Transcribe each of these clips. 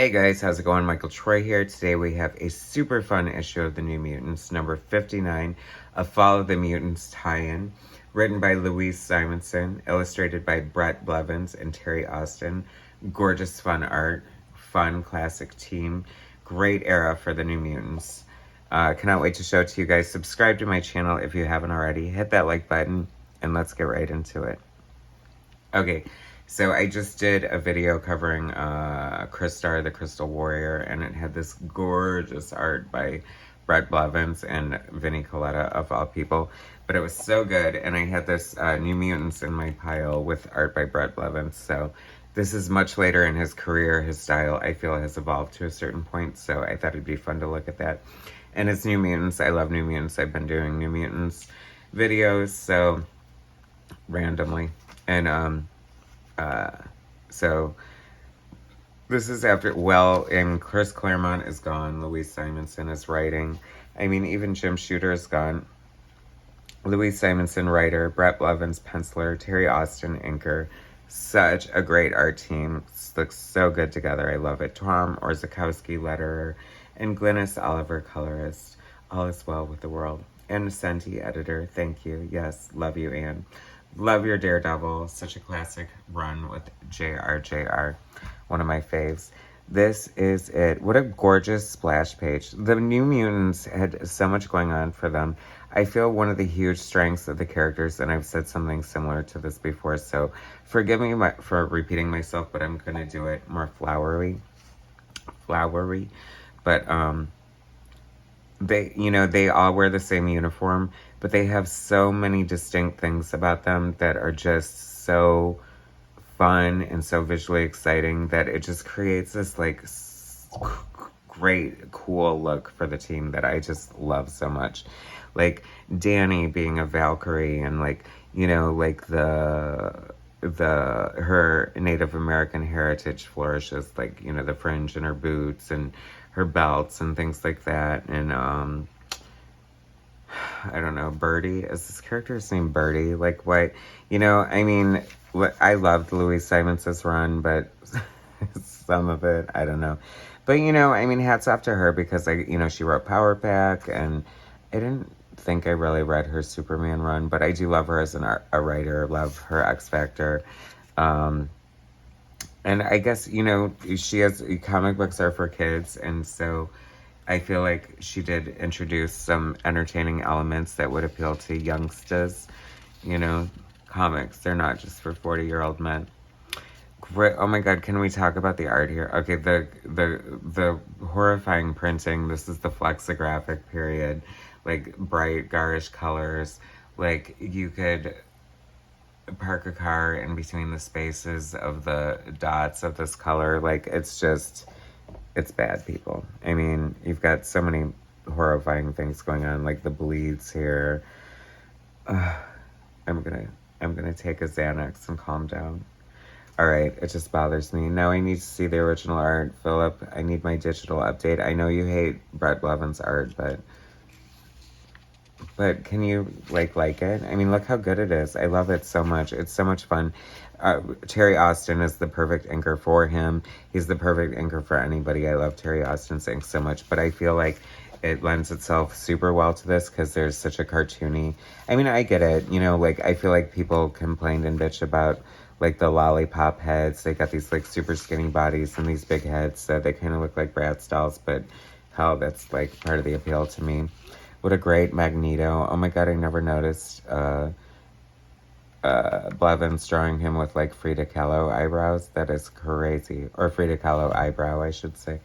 Hey guys, how's it going? Michael Troy here. Today we have a super fun issue of the New Mutants, number 59, a Fall of the Mutants tie-in, written by Louise SIMONSON, illustrated by Bret, Blevins, and Terry Austin. Gorgeous fun art, fun classic team, great era for the New Mutants. Cannot wait to show it to you guys. Subscribe to my channel if you haven't already. Hit that like button, and let's get right into it. Okay. So I just did a video covering Crystar, the Crystal Warrior, and it had this gorgeous art by Bret Blevins and Vinnie Coletta, of all people. But it was so good, and I had this New Mutants in my pile with art by Bret Blevins. So this is much later in his career. His style, I feel, has evolved to a certain point, so I thought it'd be fun to look at that. And it's New Mutants. I love New Mutants. I've been doing New Mutants videos, so randomly. And so this is after, and Chris Claremont is gone. Louise SIMONSON is writing. I mean, even Jim Shooter is gone. Louise SIMONSON, writer. Bret Blevins, penciler. Terry Austin, inker. Such a great art team. It looks so good together. I love it. Tom Orzechowski, letterer. And Glynis Oliver, colorist. All is well with the world. And Senti, editor. Thank you. Yes, love you, Anne. Love your Daredevil. Such a classic run with JR. One of my faves. This is it. What a gorgeous splash page. The New Mutants had so much going on for them. I feel one of the huge strengths of the characters, and I've said something similar to this before, so forgive me for repeating myself, but I'm going to do it more flowery. But, they all wear the same uniform, but they have so many distinct things about them that are just so fun and so visually exciting that it just creates this, like, great, cool look for the team that I just love so much. Like, Danny being a Valkyrie and, like, like her Native American heritage flourishes, like, the fringe in her boots and her belts and things like that. And, I don't know, Birdie, is this character's name Birdie? Like, what, I mean, I loved Louise Simonson's run, but some of it, I don't know. But, I mean, hats off to her because, she wrote Power Pack, and I didn't think I really read her Superman run, but I do love her as a writer, love her X Factor. And I guess, she has, comic books are for kids, and so I feel like she did introduce some entertaining elements that would appeal to youngsters. Comics, they're not just for 40-year-old men. Great. Oh my God, can we talk about the art here? Okay, the horrifying printing. This is the flexographic period. Like, bright, garish colors. Like, you could park a car in between the spaces of the dots of this color. Like, it's bad, people. I mean, you've got so many horrifying things going on, like the bleeds here. I'm gonna take a Xanax and calm down. All right, it just bothers me. Now I need to see the original art. Philip, I need my digital update. I know you hate Bret Blevins' art, but can you, like it? I mean, look how good it is. I love it so much. It's so much fun. Terry Austin is the perfect inker for him. He's the perfect inker for anybody. I love Terry Austin's ink so much, but I feel like it lends itself super well to this because there's such a cartoony... I mean, I get it. Like, I feel like people complained and bitch about, like, the lollipop heads. They got these, like, super skinny bodies and these big heads, so they kind of look like Bratz dolls, but hell, that's, like, part of the appeal to me. What a great Magneto. Oh my God, I never noticed Blevins drawing him with, like, Frida Kahlo eyebrows. That is crazy. Or Frida Kahlo eyebrow, I should say.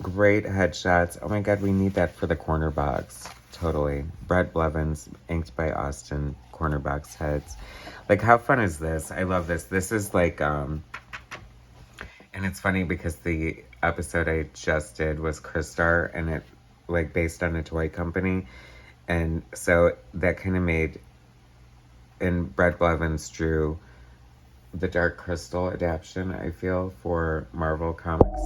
Great headshots. Oh my God, we need that for the corner box. Totally. Bret Blevins, inked by Austin, corner box heads. Like, how fun is this? I love this. This is like, and it's funny because the episode I just did was Crystar, and it, like, based on a toy company. And so that kind of made, and Bret Blevins drew the Dark Crystal adaptation, I feel, for Marvel Comics.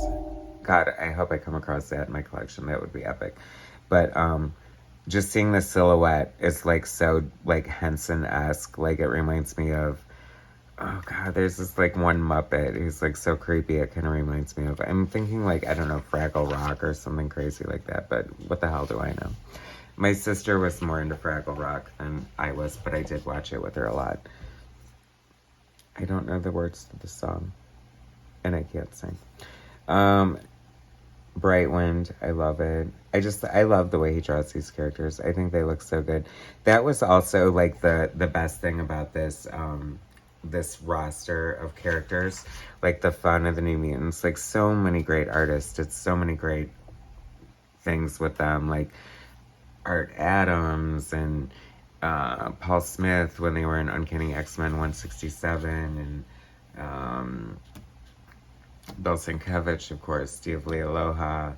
God, I hope I come across that in my collection. That would be epic. But just seeing the silhouette is, like, so, like, Henson-esque. Like, it reminds me of Oh god, there's this like one Muppet who's like so creepy it kind of reminds me of. I'm thinking like, I don't know, Fraggle Rock or something crazy like that, but what the hell do I know? My sister was more into Fraggle Rock than I was, but I did watch it with her a lot. I don't know the words to the song, and I can't sing. Bright Wind, I love it. I love the way he draws these characters. I think they look so good. That was also like the best thing about this this roster of characters, like the fun of the New Mutants. Like so many great artists did so many great things with them, like Art Adams and Paul Smith when they were in Uncanny X-Men 167, and Bill Sienkiewicz, of course, Steve Lealoha.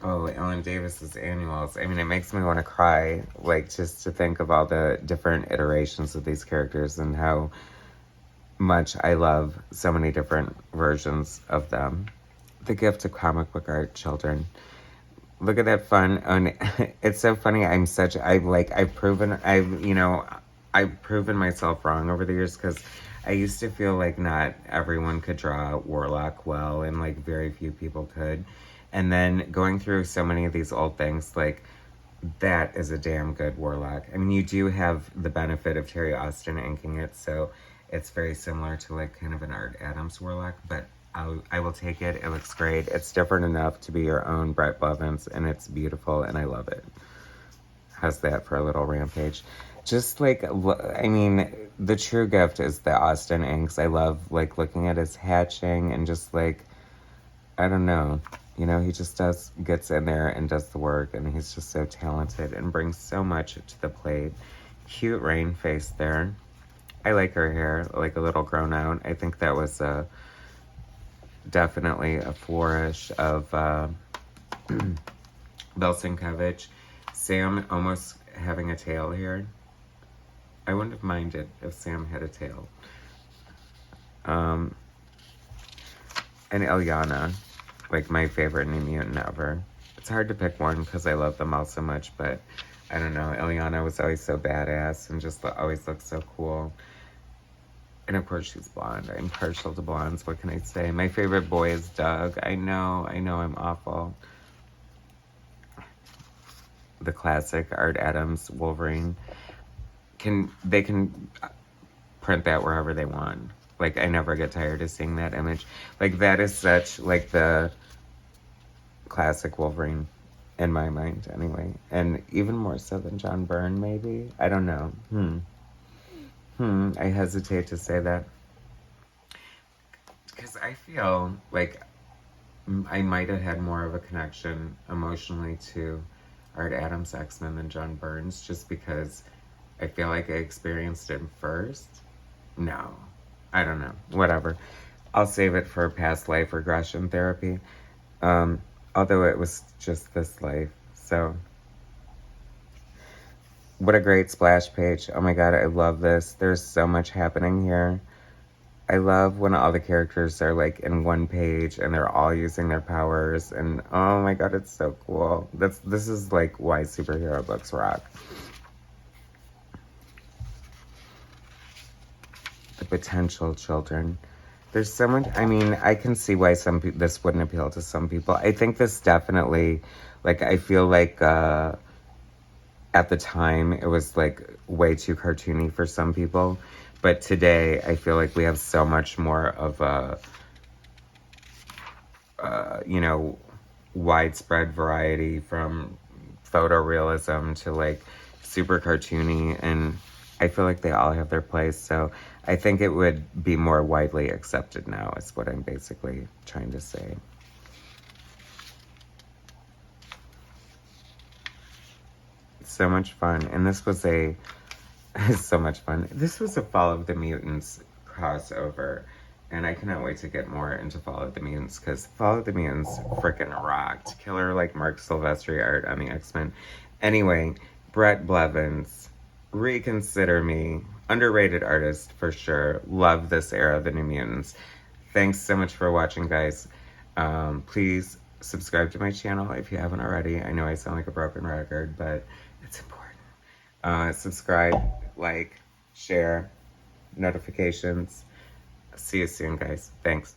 Oh, Ellen Davis's annuals. I mean, it makes me want to cry, like, just to think of all the different iterations of these characters and how much I love so many different versions of them. The gift of comic book art, children. Look at that fun. And it's so funny. I've proven myself wrong over the years, because I used to feel like not everyone could draw Warlock well, and like very few people could. And then going through so many of these old things, like, that is a damn good Warlock. I mean, you do have the benefit of Terry Austin inking it, so it's very similar to like kind of an Art Adams Warlock, but I will take it. It looks great. It's different enough to be your own Bret Blevins, and it's beautiful, and I love it. How's that for a little rampage? Just like, I mean, the true gift is the Austin inks. I love like looking at his hatching and just like, I don't know. You know, he just gets in there and does the work, and he's just so talented and brings so much to the plate. Cute rain face there. I like her hair, like a little grown out. I think that was definitely a flourish of Bill Sienkiewicz. Sam almost having a tail here. I wouldn't have minded if Sam had a tail. And Ilyana, like my favorite New Mutant ever. It's hard to pick one because I love them all so much, but I don't know. Ilyana was always so badass and just always looked so cool. And of course she's blonde. I'm partial to blondes, what can I say? My favorite boy is Doug. I know I'm awful. The classic Art Adams Wolverine. They can print that wherever they want. Like, I never get tired of seeing that image. Like, that is such, like, the classic Wolverine in my mind, anyway. And even more so than John Byrne, maybe? I don't know. I hesitate to say that. Because I feel like I might have had more of a connection emotionally to Art Adams' X-Men than John Byrne's, just because I feel like I experienced it first. No. I don't know. Whatever. I'll save it for past life regression therapy. Although it was just this life. So, what a great splash page. Oh my god, I love this. There's so much happening here. I love when all the characters are like in one page and they're all using their powers. And oh my god, it's so cool. This is like why superhero books rock. The potential children. There's so much. I mean, I can see why this wouldn't appeal to some people. I think this definitely, like, I feel like at the time it was like way too cartoony for some people, but today I feel like we have so much more of a widespread variety, from photorealism to like super cartoony, and I feel like they all have their place. So I think it would be more widely accepted now, is what I'm basically trying to say. So much fun. And this was so much fun. This was a Fall of the Mutants crossover. And I cannot wait to get more into Fall of the Mutants, because Fall of the Mutants freaking rocked. Killer like Mark Silvestri art on the X-Men. Anyway, Bret Blevins, reconsider me. Underrated artist for sure. Love this era of the New Mutants. Thanks so much for watching, guys. Please subscribe to my channel if you haven't already. I know I sound like a broken record, but it's important. Subscribe, like, share, notifications. See you soon, guys. Thanks.